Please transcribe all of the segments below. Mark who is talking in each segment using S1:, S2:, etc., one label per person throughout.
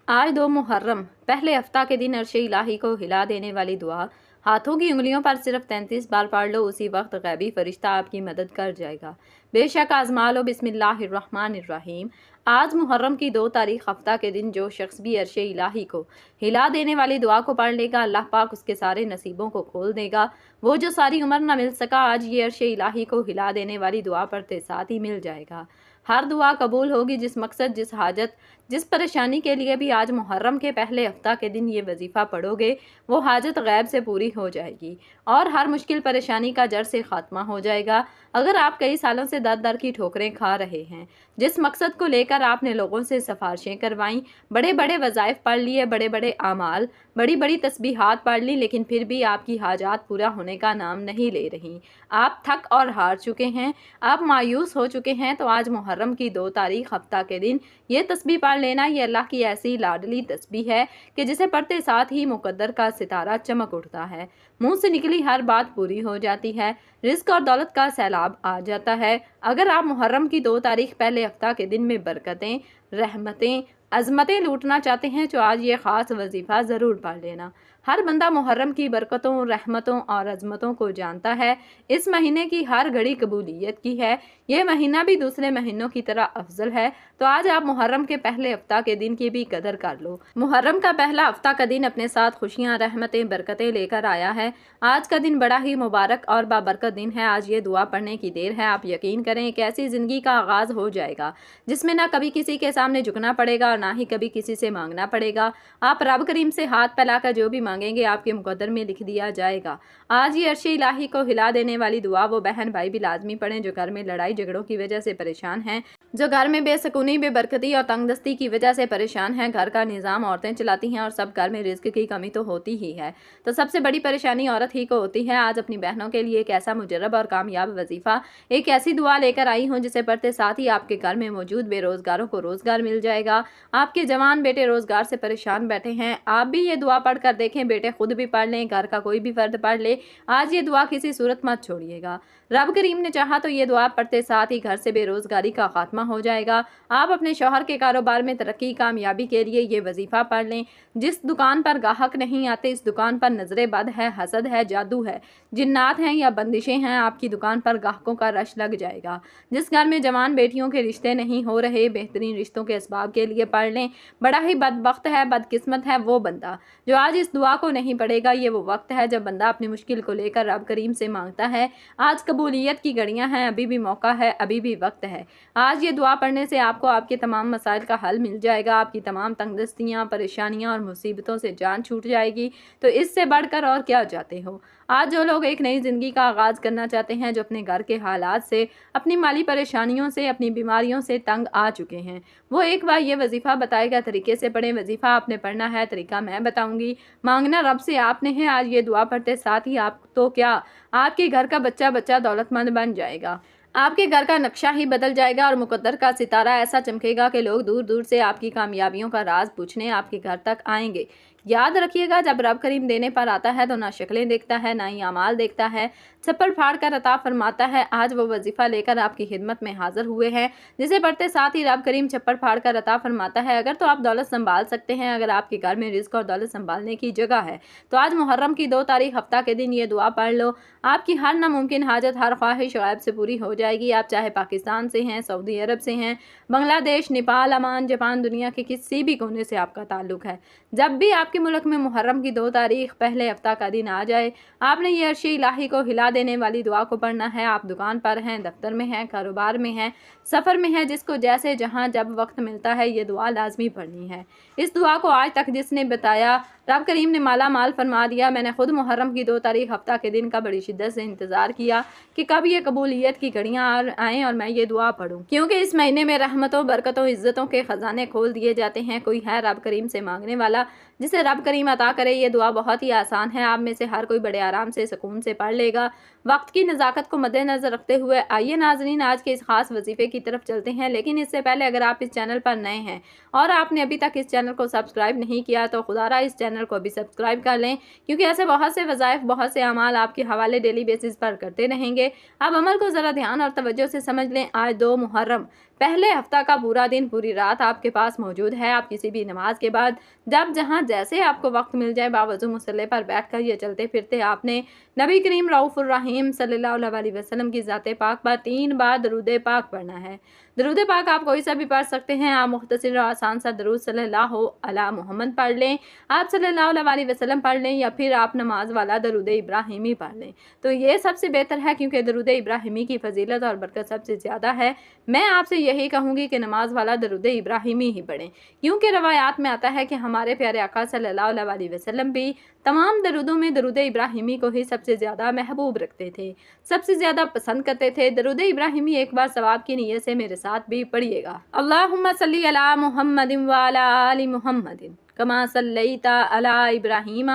S1: आज 2 मुहर्रम पहले हफ्ता के दिन अर्श इलाही को हिला देने वाली दुआ हाथों की उंगलियों पर सिर्फ 33 बार पढ़ लो, उसी वक्त गैबी फरिश्ता आपकी मदद कर जाएगा। बेशक आजमा लो। बिस्मिल्लाहिर्रहमानिर्रहीम। आज मुहर्रम की 2 तारीख हफ्ता के दिन जो शख्स भी अर्श इलाही को हिला देने वाली दुआ को पढ़ लेगा, अल्लाह पाक उसके सारे नसीबों को खोल देगा। वो जो सारी उम्र न मिल सका, आज ये अर्श इलाही को हिला देने वाली दुआ पढ़ते साथ ही मिल जाएगा। हर दुआ कबूल होगी। जिस मकसद, जिस हाजत, जिस परेशानी के लिए भी आज मुहर्रम के पहले हफ्ता के दिन ये वजीफ़ा पढ़ोगे, वो हाजत गैब से पूरी हो जाएगी और हर मुश्किल परेशानी का जड़ से ख़ात्मा हो जाएगा। अगर आप कई सालों से दर दर की ठोकरें खा रहे हैं, जिस मकसद को लेकर आपने लोगों से सिफारिशें करवाईं, बड़े बड़े वज़ाइफ पढ़ लिए, बड़े बड़े आमाल, बड़ी बड़ी तस्बीहात पढ़ ली, लेकिन फिर भी आपकी हाजात पूरा होने का नाम नहीं ले रही, आप थक और हार चुके हैं, आप मायूस हो चुके हैं, तो आज मुहर्रम की 2 तारीख हफ्ता के दिन ये तस्बीह पढ़ लेना। ये अल्लाह की ऐसी लाडली तस्बीह है कि जिसे पढ़ते साथ ही मुकद्दर का सितारा चमक उठता है, मुंह से निकली हर बात पूरी हो जाती है, रिस्क और दौलत का सैलाब आ जाता है। अगर आप मुहर्रम की 2 तारीख पहले हफ्ता के दिन में बरकतें, रहमतें, अज़मतें लूटना चाहते हैं, तो आज ये ख़ास वजीफ़ा ज़रूर पढ़ लेना। हर बंदा मुहर्रम की बरकतों, रहमतों और अज़मतों को जानता है। इस महीने की हर घड़ी कबूलियत की है। यह महीना भी दूसरे महीनों की तरह अफजल है, तो आज आप मुहर्रम के पहले हफ्ता के दिन की भी कदर कर लो। मुहर्रम का पहला हफ्ता का दिन अपने साथ खुशियाँ, रहमतें, बरकतें लेकर आया है। आज का दिन बड़ा ही मुबारक और बाबरकत दिन है। आज ये दुआ पढ़ने की देर है। आप यकीन करें, एक ऐसी ज़िंदगी का आगाज़ हो जाएगा जिसमें ना कभी किसी के सामने झुकना पड़ेगा और ना ही कभी किसी से मांगना पड़ेगा। आप रब करीम से हाथ फैलाकर जो भी मांगेंगे आपके मुकद्दर में लिख दिया जाएगा। आज ये अर्श इलाही को हिला देने वाली दुआ वो बहन भाई भी लाजमी पढ़ें जो घर में लड़ाई झगड़ों की वजह से परेशान हैं, जो घर में बेसकूनी, बेबरकती और तंगदस्ती की वजह से परेशान हैं। घर का निज़ाम औरतें चलाती हैं और सब घर में रिज्क की कमी तो होती ही है, तो सबसे बड़ी परेशानी औरत ही को होती है। आज अपनी बहनों के लिए एक ऐसा मुजर्रब और कामयाब वजीफ़ा, एक ऐसी दुआ लेकर आई हूँ जिसे पढ़ते साथ ही आपके घर में मौजूद बेरोज़गारों को रोज़गार मिल जाएगा। आपके जवान बेटे रोज़गार से परेशान बैठे हैं, आप भी ये दुआ पढ़ कर देखें। बेटे खुद भी पढ़ लें, घर का कोई भी फर्द पढ़ ले। आज ये दुआ किसी सूरत मत छोड़िएगा। रब करीम ने चाहा तो ये दुआ पढ़ते साथ ही घर से बेरोज़गारी का खात्मा हो जाएगा। आप अपने शौहर के कारोबार में तरक्की, कामयाबी के लिए ये वजीफ़ा पढ़ लें। जिस दुकान पर गाहक नहीं आते, इस दुकान पर नजरे बद है, हसद है, जादू है, जिन्नात हैं या बंदिशें हैं, आपकी दुकान पर गाहकों का रश लग जाएगा। जिस घर में जवान बेटियों के रिश्ते नहीं हो रहे, बेहतरीन रिश्तों के असबाब के लिए पढ़ लें। बड़ा ही बदबख्त है, बदकिस्मत है वो बंदा जो आज इस दुआ को नहीं पढ़ेगा। ये वो वक्त है जब बंदा अपनी मुश्किल को लेकर रब करीम से मांगता है। आज कबूलियत की घड़ियां हैं, अभी भी मौका है, अभी भी वक्त है। आज ये दुआ पढ़ने से आपको आपके तमाम मसाइल का हल मिल जाएगा। आपकी तमाम तंगदस्तियाँ, परेशानियाँ और मुसीबतों से जान छूट जाएगी। तो इससे बढ़कर और क्या चाहते हो। आज जो लोग एक नई ज़िंदगी का आगाज़ करना चाहते हैं, जो अपने घर के हालात से, अपनी माली परेशानियों से, अपनी बीमारियों से तंग आ चुके हैं, वो एक बार ये वजीफ़ा बताएगा तरीके से पढ़ें। वजीफ़ा आपने पढ़ना है, तरीका मैं बताऊंगी। मांगना रब से आपने है। आज ये दुआ पढ़ते साथ ही आप तो क्या, आपके घर का बच्चा बच्चा दौलतमंद बन जाएगा। आपके घर का नक्शा ही बदल जाएगा और मुकद्दर का सितारा ऐसा चमकेगा कि लोग दूर दूर से आपकी कामयाबियों का राज पूछने आपके घर तक आएंगे। याद रखिएगा, जब रब करीम देने पर आता है तो ना शक्लें देखता है, ना ही अमाल देखता है, छप्पर फाड़ कर अता फरमाता है। आज वो वजीफ़ा लेकर आपकी खिदमत में हाजिर हुए हैं, जिसे पढ़ते साथ ही रब करीम छप्पर फाड़ कर अता फरमाता है। अगर तो आप दौलत संभाल सकते हैं, अगर आपके घर में रिज्क और दौलत संभालने की जगह है, तो आज मुहर्रम की 2 तारीख हफ्ता के दिन ये दुआ पढ़ लो। आपकी हर नामुमकिन हाजत, हर ख्वाहिश गैब से पूरी हो जाएगी। आप चाहे पाकिस्तान से हैं, सऊदी अरब से हैं, बांग्लादेश, नेपाल, ओमान, जापान, दुनिया के किसी भी कोने से आपका ताल्लुक है, जब भी आपके मुल्क में मुहर्रम की 2 तारीख पहले हफ्ता का दिन आ जाए, आपने ये अर्श इलाही को हिला देने वाली दुआ को पढ़ना है। आप दुकान पर हैं, दफ्तर में हैं, कारोबार में हैं, सफ़र में हैं, जिसको जैसे जहां जब वक्त मिलता है ये दुआ लाजमी पढ़नी है। इस दुआ को आज तक जिसने बताया, रब करीम ने माला माल फरमा दिया। मैंने खुद मुहर्रम की 2 तारीख हफ्ता के दिन का बड़ी शिद्दत से इंतज़ार किया कि कब ये कबूलियत की घड़ियाँ आएँ और मैं ये दुआ पढ़ूँ, क्योंकि इस महीने में रहमतों, बरकतों, इज़्ज़तों के ख़जाने खोल दिए जाते हैं। कोई है रब करीम से मांगने वाला जिसे रब करीम अता करे। ये दुआ बहुत ही आसान है, आप में से हर कोई बड़े आराम से, सुकून से पढ़ लेगा। वक्त की नज़ाकत को मद्देनज़र रखते हुए आइए नाज़रीन, आज के इस खास वजीफ़े की तरफ चलते हैं। लेकिन इससे पहले अगर आप इस चैनल पर नए हैं और आपने अभी तक इस चैनल को सब्सक्राइब नहीं किया, तो खुदारा इस चैनल को अभी सब्सक्राइब कर लें, क्योंकि ऐसे बहुत से वज़ाइफ, बहुत से अमाल आपके हवाले डेली बेसिस पर करते रहेंगे। अब अमल को ज़रा ध्यान और तवज्जो से समझ लें। आज 2 मुहर्रम پہلے ہفتہ کا پورا دن پوری رات آپ کے پاس موجود ہے۔ آپ کسی بھی نماز کے بعد جب جہاں جیسے آپ کو وقت مل جائے باوضو مصلی پر بیٹھ کر یا چلتے پھرتے آپ نے نبی کریم رؤوف الرحیم صلی اللہ علیہ وسلم کی ذات پاک پر 3 بار درود پاک پڑھنا ہے۔ درود پاک آپ کوئی سا بھی پڑھ سکتے ہیں۔ آپ مختصر اور آسان سا درود صلی اللہ علی محمد پڑھ لیں، آپ صلی اللہ علیہ وسلم پڑھ لیں، یا پھر آپ نماز والا درود ابراہیمی پڑھ لیں تو یہ سب سے بہتر ہے، کیونکہ درود ابراہیمی کی فضیلت اور برکت سب سے زیادہ ہے۔ میں آپ سے یہی کہوں گی کہ نماز والا درود ابراہیمی ہی پڑھیں، کیونکہ روایات میں آتا ہے کہ ہمارے پیارے آقا صلی اللہ علیہ وسلم بھی تمام درودوں میں درود ابراہیمی کو ہی سب سے زیادہ محبوب رکھتے تھے، سب سے زیادہ پسند کرتے تھے۔ درود ابراہیمی ایک بار ثواب کی نیت سے میرے ساتھ بھی پڑھیے گا۔ اللہم صلی علی محمد وعلی آل محمد کما صلیت علی ابراہیم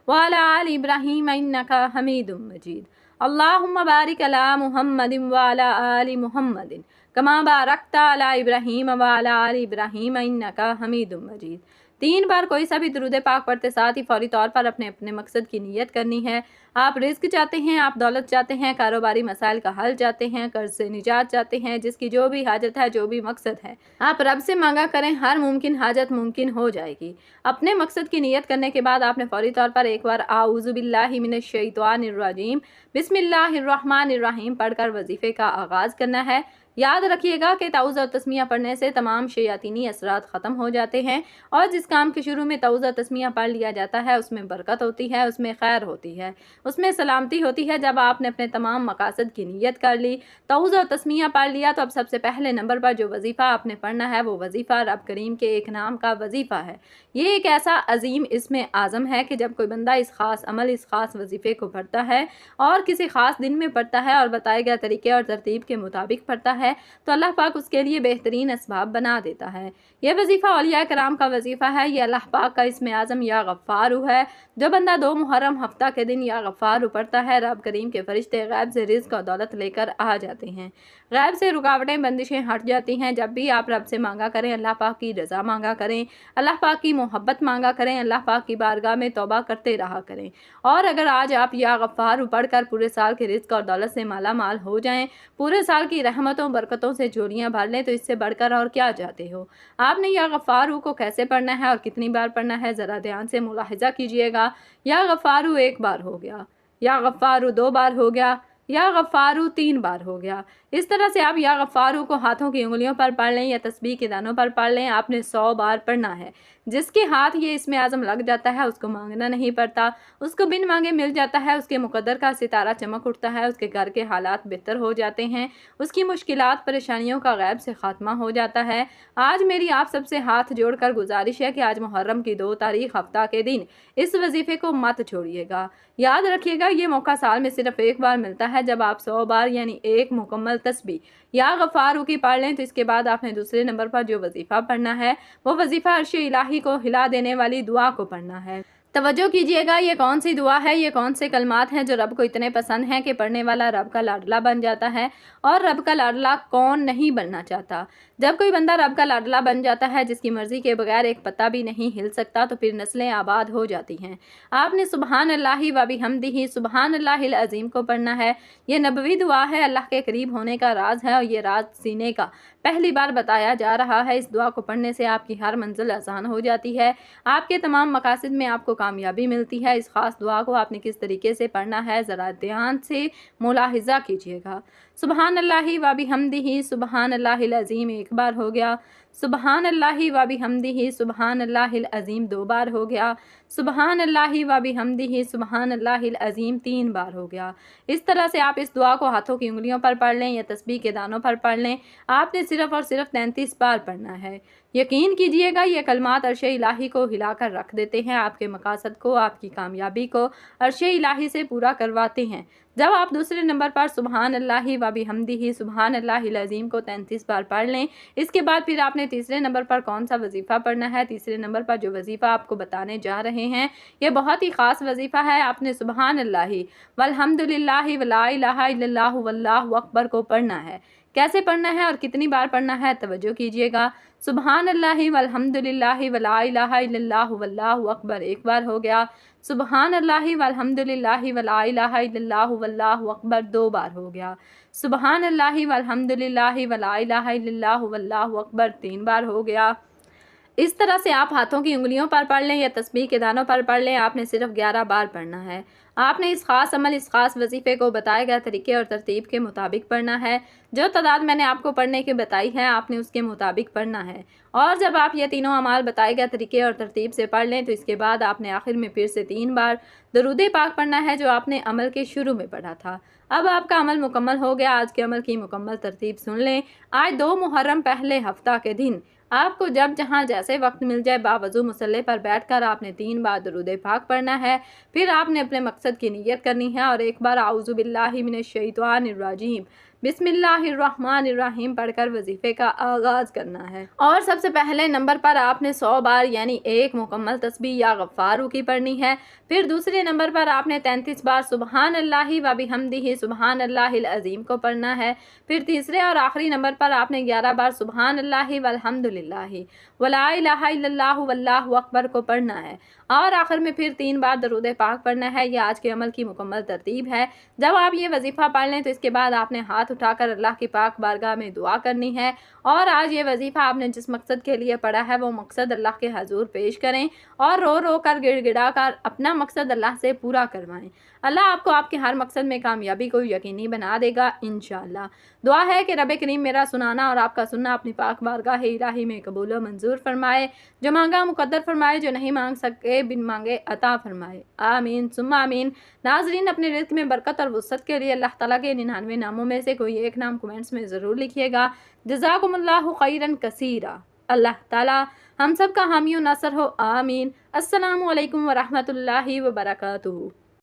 S1: وعلی آل ابراہیم انک حمید مجید۔ اللہم بارک علی محمد وعلی آل محمد کما بارکت علی ابراہیم وعلی آل ابراہیم انک حمید مجید۔ 3 بار کوئی سا بھی درود پاک پڑھتے ساتھ ہی فوری طور پر اپنے مقصد کی نیت کرنی ہے۔ آپ رزق چاہتے ہیں، آپ دولت چاہتے ہیں، کاروباری مسائل کا حل چاہتے ہیں، قرض سے نجات چاہتے ہیں، جس کی جو بھی حاجت ہے، جو بھی مقصد ہے، آپ رب سے مانگا کریں، ہر ممکن حاجت ممکن ہو جائے گی۔ اپنے مقصد کی نیت کرنے کے بعد آپ نے فوری طور پر ایک بار اعوذ باللہ من الشیطان الرجیم بسم اللہ الرحمن الرحیم پڑھ کر وظیفے کا آغاز کرنا ہے۔ یاد رکھیے گا کہ تعوذ اور تسمیہ پڑھنے سے تمام شیاطینی اثرات ختم ہو جاتے ہیں، اور جس کام کے شروع میں تعوذ اور تسمیہ پڑھ لیا جاتا ہے اس میں برکت ہوتی ہے، اس میں خیر ہوتی ہے، اس میں سلامتی ہوتی ہے۔ جب آپ نے اپنے تمام مقاصد کی نیت کر لی، تعوذ اور تسمیہ پڑھ لیا، تو اب سب سے پہلے نمبر پر جو وظیفہ آپ نے پڑھنا ہے وہ وظیفہ رب کریم کے ایک نام کا وظیفہ ہے۔ یہ ایک ایسا عظیم اسم اعظم ہے کہ جب کوئی بندہ اس خاص عمل، اس خاص وظیفے کو پڑھتا ہے اور کسی خاص دن میں پڑھتا ہے اور بتائے گئے طریقے اور ترتیب کے مطابق پڑھتا ہے تو اللہ پاک اس کے لیے بہترین اسباب بنا دیتا ہے۔ یہ وظیفہ اولیاء کرام کا وظیفہ ہے، یہ اللہ پاک کا اسم اعظم یا غفارو ہے۔ جو بندہ 2 محرم ہفتہ کے دن یا غفارو پڑھتا ہے، رب کریم کے فرشتے غیب سے رزق اور دولت لے کر آ جاتے ہیں، غیب سے رکاوٹیں بندشیں ہٹ جاتی ہیں۔ جب بھی آپ رب سے مانگا کریں، اللہ پاک کی رضا مانگا کریں، اللہ پاک کی محبت مانگا کریں، اللہ پاک کی بارگاہ میں توبہ کرتے رہا کریں۔ اور اگر آج آپ یا غفارو پڑھ کر پورے سال کے رزق اور دولت سے مالا مال ہو جائیں، پورے سال کی رحمتوں برکتوں سے جھولیاں بھر لیں، تو اس سے بڑھ کر اور کیا چاہتے ہو؟ آپ نے یا غفارو کو کیسے پڑھنا ہے اور کتنی بار پڑھنا ہے، ذرا دھیان سے ملاحظہ کیجئے گا۔ یا غفارو 1 بار ہو گیا، یا غفارو 2 بار ہو گیا، یا غفارو 3 بار ہو گیا۔ اس طرح سے آپ یا غفارو کو ہاتھوں کی انگلیوں پر پڑھ لیں یا تسبیح کے دانوں پر پڑھ لیں۔ آپ نے 100 بار پڑھنا ہے۔ جس کے ہاتھ یہ اسم اعظم لگ جاتا ہے اس کو مانگنا نہیں پڑتا، اس کو بن مانگے مل جاتا ہے، اس کے مقدر کا ستارہ چمک اٹھتا ہے، اس کے گھر کے حالات بہتر ہو جاتے ہیں، اس کی مشکلات پریشانیوں کا غیب سے خاتمہ ہو جاتا ہے۔ آج میری آپ سب سے ہاتھ جوڑ کر گزارش ہے کہ آج محرم کی 2 تاریخ ہفتہ کے دن اس وظیفے کو مت چھوڑیے گا۔ یاد رکھیے گا یہ موقع سال میں صرف 1 بار ملتا ہے۔ جب آپ 100 بار یعنی 1 مکمل تسبیح یا غفارو کی پڑھ لیں تو اس کے بعد آپ نے دوسرے نمبر پر جو وظیفہ پڑھنا ہے وہ وظیفہ عرش الہی کو ہلا دینے والی دعا کو پڑھنا ہے۔ توجہ کیجئے گا، یہ کون سی دعا ہے، یہ کون سے کلمات ہیں جو رب کو اتنے پسند ہیں کہ پڑھنے والا رب کا لاڈلا بن جاتا ہے۔ اور رب کا لاڈلا کون نہیں بننا چاہتا؟ جب کوئی بندہ رب کا لاڈلا بن جاتا ہے، جس کی مرضی کے بغیر ایک پتا بھی نہیں ہل سکتا، تو پھر نسلیں آباد ہو جاتی ہیں۔ آپ نے سبحان اللہ و بحمدہ سبحان اللہ العظیم کو پڑھنا ہے۔ یہ نبوی دعا ہے، اللہ کے قریب ہونے کا راز ہے، اور یہ راز سینے کا پہلی بار بتایا جا رہا ہے۔ اس دعا کو پڑھنے سے آپ کی ہر منزل آسان ہو جاتی ہے، آپ کے تمام مقاصد میں آپ کو کامیابی ملتی ہے۔ اس خاص دعا کو آپ نے کس طریقے سے پڑھنا ہے، ذرا دھیان سے ملاحظہ کیجیے گا۔ سبحان اللہ و بحمدہ سبحان اللہ العظیم 1 بار ہو گیا، سبحان اللہ و بحمدہ سبحان اللہ العظیم 2 بار ہو گیا، سبحان اللہ و بحمدہ سبحان اللہ العظیم 3 بار ہو گیا۔ اس طرح سے آپ اس دعا کو ہاتھوں کی انگلیوں پر پڑھ لیں یا تسبیح کے دانوں پر پڑھ لیں۔ آپ نے صرف اور صرف 33 بار پڑھنا ہے۔ یقین کیجئے گا یہ کلمات عرش الہی کو ہلا کر رکھ دیتے ہیں، آپ کے مقاصد کو، آپ کی کامیابی کو عرش الہی سے پورا کرواتے ہیں۔ جب آپ دوسرے نمبر پر سبحان اللہ و بحمدہ سبحان اللہ العظیم کو 33 بار پڑھ لیں، اس کے بعد پھر آپ نے تیسرے نمبر پر کون سا وظیفہ پڑھنا ہے۔ تیسرے نمبر پر جو وظیفہ آپ کو بتانے جا رہے ہیں یہ بہت ہی خاص وظیفہ ہے۔ آپ نے سبحان اللہ والحمد للہ ولا الہ الا اللہ واللہ اکبر کو پڑھنا ہے۔ कैसे पढ़ना है और कितनी बार पढ़ना है, तवज्जो कीजिएगा। सुबहान अल्लाह वल्हम्दुलिल्लाह वला इलाहा इल्लल्लाह वल्लाहु अकबर एक बार हो गया। सुबहान अल्लाह वल्हम्दुलिल्लाह वला इलाहा इल्लल्लाह वल्लाहु अकबर दो बार हो गया। सुबहान अल्लाह वल्हम्दुलिल्लाह वला इलाहा इल्लल्लाह वल्लाहु अकबर तीन बार हो गया। इस तरह से आप हाथों की उंगलियों पर पढ़ लें या तस्बीह के दानों पर पढ़ लें, आपने सिर्फ 11 बार पढ़ना है। आपने इस खास अमल, इस खास वजीफ़े को बताए गए तरीके और तरतीब के मुताबिक पढ़ना है। जो तादाद मैंने आपको पढ़ने की बताई है, आपने उसके मुताबिक पढ़ना है। और जब आप ये तीनों अमाल बताए गए तरीके और तरतीब से पढ़ लें तो इसके बाद आपने आखिर में फिर से 3 बार दरूद पाक पढ़ना है, जो आपने अमल के शुरू में पढ़ा था। अब आपका अमल मुकम्मल हो गया। आज के अमल की मुकम्मल तरतीब सुन लें। आज 2 मुहर्रम पहले हफ्ता के दिन आपको जब जहाँ जैसे वक्त मिल जाए बावजू मुसल्ले पर बैठकर आपने 3 बार दरूद पाक पढ़ना है। फिर आपने अपने मकसद की नियत करनी है और एक बार आऊज़ु बिल्लाहि मिनश शैतानिर रजीम बिस्मिल्लाहिर्रहमानिर्रहीम पढ़कर वजीफ़े का आगाज़ करना है। और सबसे पहले नंबर पर आपने 100 बार यानी एक मुकम्मल तस्बीह या गफ़ारू की पढ़नी है। फिर दूसरे नंबर पर आपने 33 बार सुबहान अल्लाहि व बिहम्दिही सुबहान अल्लाहिल अज़ीम को पढ़ना है। फिर तीसरे और आखिरी नंबर पर आपने 11 बार सुबहान अल्लाहि वल्हम्दुलिल्लाहि वला इलाहा इल्लल्लाहु वल्लाहु अकबर को पढ़ना है। और आखिर में फिर 3 बार दरूद पाक पढ़ना है। यह आज के अमल की मुकम्मल तरतीब है। जब आप ये वजीफ़ा पढ़ लें तो इसके बाद आपने हाथ उठाकर अल्लाह की पाक बारगाह में दुआ करनी है। और आज ये वजीफ़ा आपने जिस मकसद के लिए पढ़ा है वो मकसद अल्लाह के हजूर पेश करें और रो रो कर गिड़गिड़ा कर अपना मकसद अल्लाह से पूरा करवाएं। अल्लाह आपको आपके हर मकसद में कामयाबी को यकीनी बना देगा इंशाअल्लाह। दुआ है कि रब करीम मेरा सुनाना और आपका सुनना अपनी पाक बारगाह इलाही में कबूल व मंजूर फरमाए। जो मांगा मुकद्दर फरमाए, जो नहीं मांग सके बिन मांगे अता फरमाए। आमीन सुम्मा आमीन। नाजरीन, अपने रिज़्क़ में बरकत और वुसअत के लिए अल्लाह ताला के 99 नामों में से कोई एक नाम कमेंट्स में ज़रूर लिखिएगा। जज़ाकुमुल्लाहु खैरन कसीरा। अल्लाह ताला हम सब का हामी व नासर हो। आमीन। अस्सलामु अलैकुम व रहमतुल्लाहि व बरकातुहू।